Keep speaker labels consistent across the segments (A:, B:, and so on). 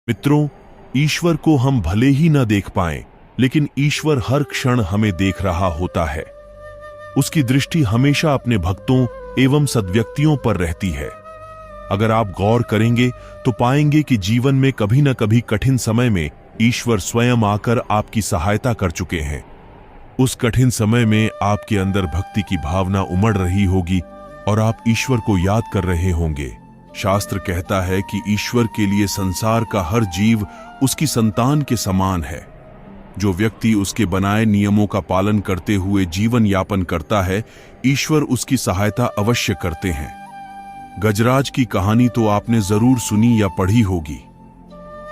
A: मित्रों, ईश्वर को हम भले ही न देख पाएं, लेकिन ईश्वर हर क्षण हमें देख रहा होता है। उसकी दृष्टि हमेशा अपने भक्तों एवं सद्व्यक्तियों पर रहती है। अगर आप गौर करेंगे तो पाएंगे कि जीवन में कभी न कभी कठिन समय में ईश्वर स्वयं आकर आपकी सहायता कर चुके हैं। उस कठिन समय में आपके अंदर भक्ति की भावना उमड़ रही होगी और आप ईश्वर को याद कर रहे होंगे। शास्त्र कहता है कि ईश्वर के लिए संसार का हर जीव उसकी संतान के समान है। जो व्यक्ति उसके बनाए नियमों का पालन करते हुए जीवन यापन करता है, ईश्वर उसकी सहायता अवश्य करते हैं। गजराज की कहानी तो आपने जरूर सुनी या पढ़ी होगी।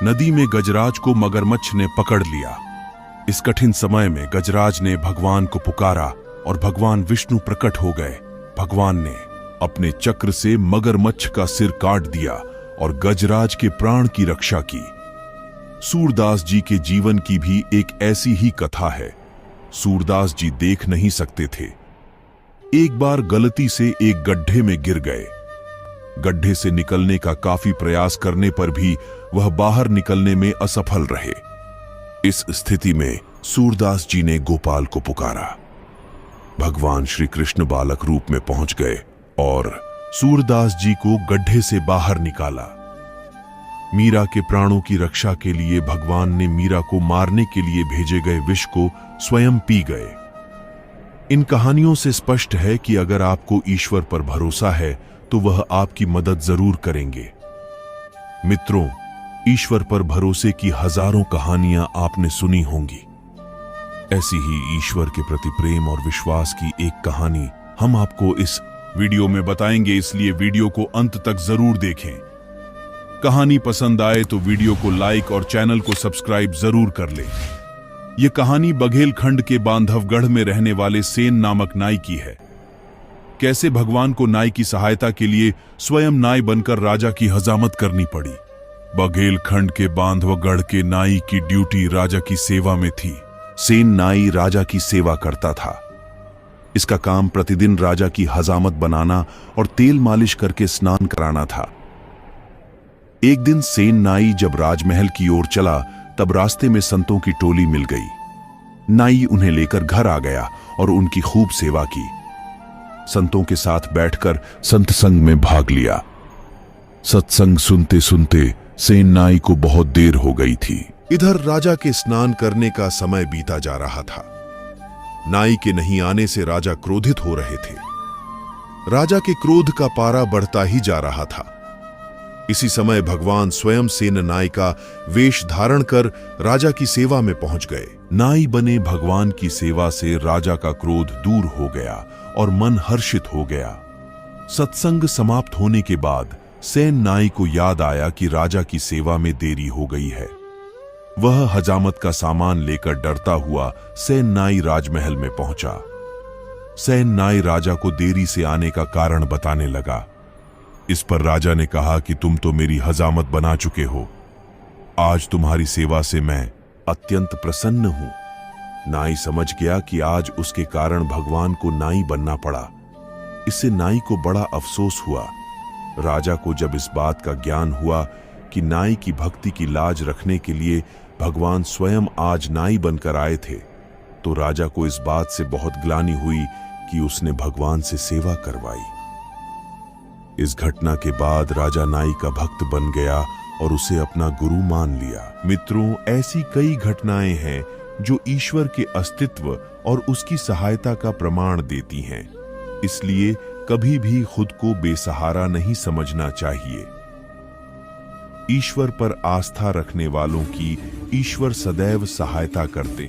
A: नदी में गजराज को मगरमच्छ ने पकड़ लिया। इस कठिन समय में गजराज ने भगवान को पुकारा और भगवान विष्णु प्रकट हो गए। भगवान ने अपने चक्र से मगरमच्छ का सिर काट दिया और गजराज के प्राण की रक्षा की। सूरदास जी के जीवन की भी एक ऐसी ही कथा है। सूरदास जी देख नहीं सकते थे। एक बार गलती से एक गड्ढे में गिर गए। गड्ढे से निकलने का काफी प्रयास करने पर भी वह बाहर निकलने में असफल रहे। इस स्थिति में सूरदास जी ने गोपाल को पुकारा। भगवान श्री कृष्ण बालक रूप में पहुंच गए और सूरदास जी को गड्ढे से बाहर निकाला। मीरा के प्राणों की रक्षा के लिए भगवान ने मीरा को मारने के लिए भेजे गए विष को स्वयं पी गए। इन कहानियों से स्पष्ट है कि अगर आपको ईश्वर पर भरोसा है तो वह आपकी मदद जरूर करेंगे। मित्रों, ईश्वर पर भरोसे की हजारों कहानियां आपने सुनी होंगी। ऐसी ही ईश्वर के प्रति प्रेम और विश्वास की एक कहानी हम आपको इस वीडियो में बताएंगे, इसलिए वीडियो को अंत तक जरूर देखें। कहानी पसंद आए तो वीडियो को लाइक और चैनल को सब्सक्राइब जरूर कर लें। यह कहानी बघेलखंड के बांधवगढ़ में रहने वाले सेन नामक नाई की है। कैसे भगवान को नाई की सहायता के लिए स्वयं नाई बनकर राजा की हजामत करनी पड़ी। बघेलखंड के बांधवगढ़ के नाई की ड्यूटी राजा की सेवा में थी। सेन नाई राजा की सेवा करता था। इसका काम प्रतिदिन राजा की हजामत बनाना और तेल मालिश करके स्नान कराना था। एक दिन सेन नाई जब राजमहल की ओर चला तब रास्ते में संतों की टोली मिल गई। नाई उन्हें लेकर घर आ गया और उनकी खूब सेवा की। संतों के साथ बैठकर संत संग में भाग लिया। सत्संग सुनते सुनते सेन नाई को बहुत देर हो गई थी। इधर राजा के स्नान करने का समय बीता जा रहा था। नाई के नहीं आने से राजा क्रोधित हो रहे थे। राजा के क्रोध का पारा बढ़ता ही जा रहा था। इसी समय भगवान स्वयं सेन नाई का वेश धारण कर राजा की सेवा में पहुंच गए। नाई बने भगवान की सेवा से राजा का क्रोध दूर हो गया और मन हर्षित हो गया। सत्संग समाप्त होने के बाद सेन नाई को याद आया कि राजा की सेवा में देरी हो गई है। वह हजामत का सामान लेकर डरता हुआ सेन नाई राजमहल में पहुंचा। सेन नाई राजा को देरी से आने का कारण बताने लगा। इस पर राजा ने कहा कि तुम तो मेरी हजामत बना चुके हो। आज तुम्हारी सेवा से मैं अत्यंत प्रसन्न हूं। नाई समझ गया कि आज उसके कारण भगवान को नाई बनना पड़ा। इससे नाई को बड़ा अफसोस हुआ। राजा को जब इस बात का ज्ञान हुआ कि नाई की भक्ति की लाज रखने के लिए भगवान स्वयं आज नाई बनकर आए थे, तो राजा को इस बात से बहुत ग्लानि हुई कि उसने भगवान से सेवा करवाई। इस घटना के बाद राजा नाई का भक्त बन गया और उसे अपना गुरु मान लिया। मित्रों, ऐसी कई घटनाएं हैं जो ईश्वर के अस्तित्व और उसकी सहायता का प्रमाण देती हैं। इसलिए कभी भी खुद को बेसहारा नहीं समझना चाहिए। ईश्वर पर आस्था रखने वालों की ईश्वर सदैव सहायता करते